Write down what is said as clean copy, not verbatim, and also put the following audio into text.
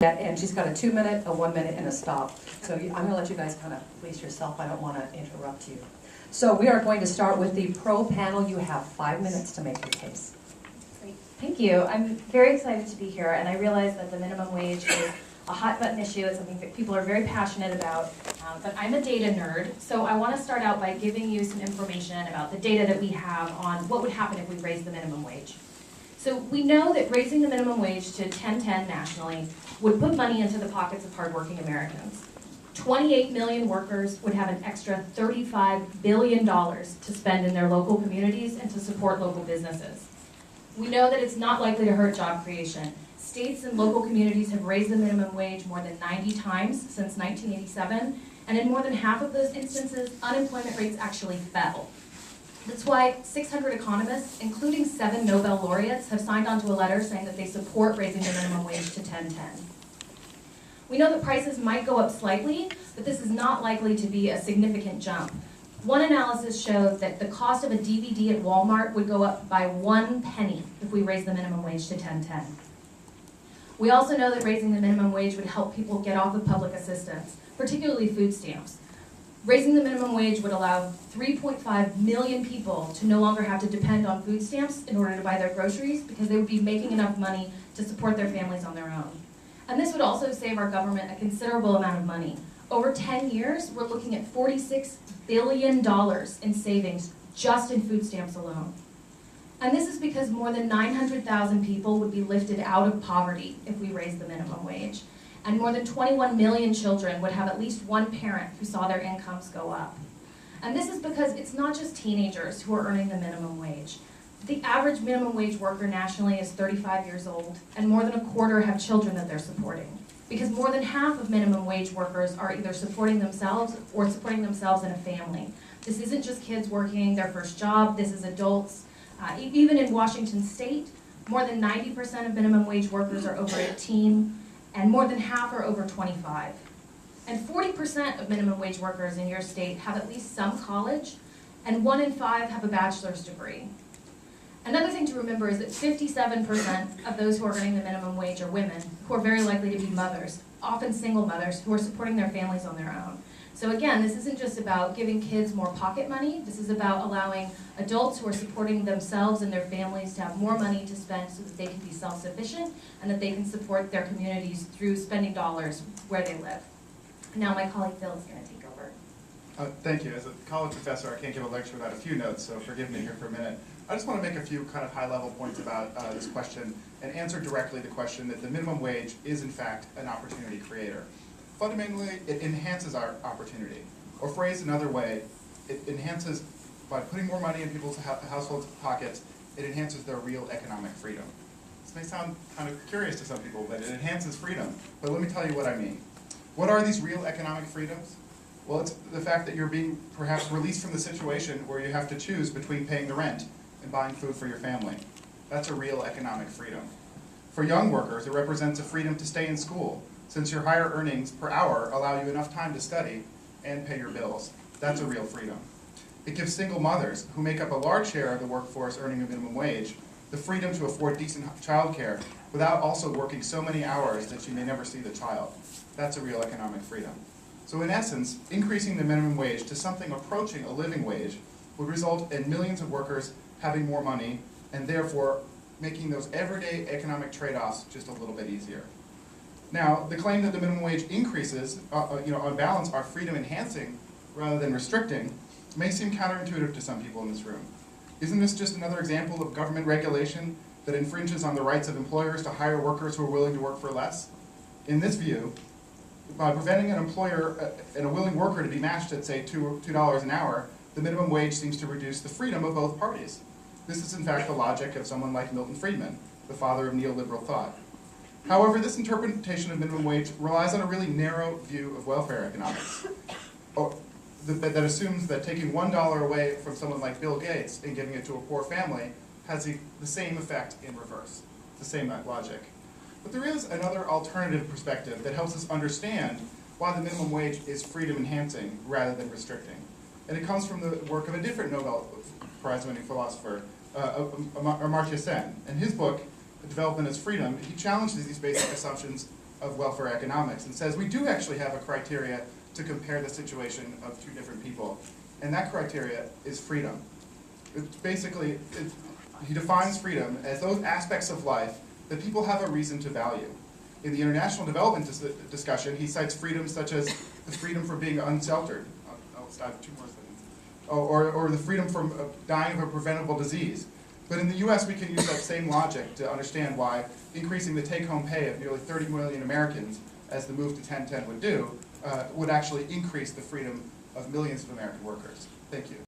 And she's got a 2-minute, a 1-minute, and a stop. So I'm going to let you guys kind of please yourself. I don't want to interrupt you. So we are going to start with the pro panel. You have 5 minutes to make your case. Great. Thank you. I'm very excited to be here, and I realize that the minimum wage is a hot button issue. It's something that people are very passionate about, but I'm a data nerd, so I want to start out by giving you some information about the data that we have on what would happen if we raised the minimum wage. So we know that raising the minimum wage to $10.10 nationally would put money into the pockets of hardworking Americans. 28 million workers would have an extra $35 billion to spend in their local communities and to support local businesses. We know that it's not likely to hurt job creation. States and local communities have raised the minimum wage more than 90 times since 1987, and in more than half of those instances, unemployment rates actually fell. That's why 600 economists, including 7 Nobel laureates, have signed on to a letter saying that they support raising the minimum wage to $10.10. We know that prices might go up slightly, but this is not likely to be a significant jump. One analysis showed that the cost of a DVD at Walmart would go up by 1 penny if we raised the minimum wage to $10.10. We also know that raising the minimum wage would help people get off of public assistance, particularly food stamps. Raising the minimum wage would allow 3.5 million people to no longer have to depend on food stamps in order to buy their groceries because they would be making enough money to support their families on their own. And this would also save our government a considerable amount of money. Over 10 years, we're looking at $46 billion in savings just in food stamps alone. And this is because more than 900,000 people would be lifted out of poverty if we raised the minimum wage. And more than 21 million children would have at least one parent who saw their incomes go up. And this is because it's not just teenagers who are earning the minimum wage. The average minimum wage worker nationally is 35 years old, and more than a quarter have children that they're supporting. Because more than half of minimum wage workers are either supporting themselves or supporting themselves in a family. This isn't just kids working their first job, this is adults. Even in Washington state, more than 90% of minimum wage workers are over 18, and more than half are over 25. And 40% of minimum wage workers in your state have at least some college, and 1 in 5 have a bachelor's degree. Another thing to remember is that 57% of those who are earning the minimum wage are women, who are very likely to be mothers, often single mothers, who are supporting their families on their own. So again, this isn't just about giving kids more pocket money, this is about allowing adults who are supporting themselves and their families to have more money to spend so that they can be self-sufficient and that they can support their communities through spending dollars where they live. Now my colleague Phil is going to take over. Thank you. As a college professor, I can't give a lecture without a few notes, so forgive me here for a minute. I just want to make a few kind of high-level points about this question and answer directly the question that the minimum wage is, in fact, an opportunity creator. Fundamentally, it enhances our opportunity. Or phrased another way, it enhances, by putting more money in people's households' pockets, it enhances their real economic freedom. This may sound kind of curious to some people, but it enhances freedom. But let me tell you what I mean. What are these real economic freedoms? Well, it's the fact that you're being perhaps released from the situation where you have to choose between paying the rent and buying food for your family. That's a real economic freedom. For young workers, it represents a freedom to stay in school, since your higher earnings per hour allow you enough time to study and pay your bills. That's a real freedom. It gives single mothers, who make up a large share of the workforce earning a minimum wage, the freedom to afford decent childcare without also working so many hours that you may never see the child. That's a real economic freedom. So in essence, increasing the minimum wage to something approaching a living wage would result in millions of workers having more money and therefore making those everyday economic trade-offs just a little bit easier. Now, the claim that the minimum wage increases, on balance, are freedom enhancing rather than restricting, may seem counterintuitive to some people in this room. Isn't this just another example of government regulation that infringes on the rights of employers to hire workers who are willing to work for less? In this view, by preventing an employer and a willing worker to be matched at, say, $2 an hour, the minimum wage seems to reduce the freedom of both parties. This is, in fact, the logic of someone like Milton Friedman, the father of neoliberal thought. However, this interpretation of minimum wage relies on a really narrow view of welfare economics that assumes that taking $1 away from someone like Bill Gates and giving it to a poor family has the same effect in reverse, the same logic. But there is another alternative perspective that helps us understand why the minimum wage is freedom enhancing rather than restricting. And it comes from the work of a different Nobel Prize-winning philosopher, Amartya Sen. In his book, Development as Freedom, he challenges these basic assumptions of welfare economics and says we do actually have a criteria to compare the situation of two different people. And that criteria is freedom. He defines freedom as those aspects of life that people have a reason to value. In the international development discussion, he cites freedoms such as the freedom from being unsheltered. I'll stop 2 more seconds. Or the freedom from dying of a preventable disease. But in the US, we can use that same logic to understand why increasing the take-home pay of nearly 30 million Americans, as the move to 1010 would do, would actually increase the freedom of millions of American workers. Thank you.